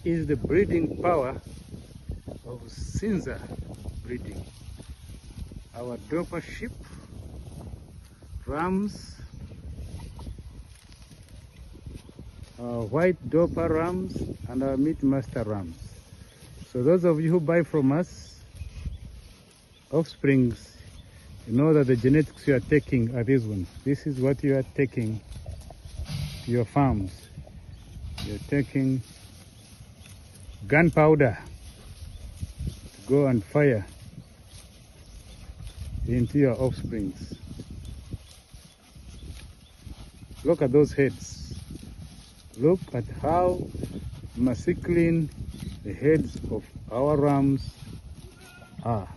is the breeding power of Sinza breeding. Our Dorper sheep, rams, our white Dorper rams, and our meat master rams. So those of you who buy from us offsprings, you know that the genetics you are taking are these ones. This is what you are taking to your farms. You're taking gunpowder to go and fire into your offsprings. Look at those heads. Look at how masculine the heads of our rams are.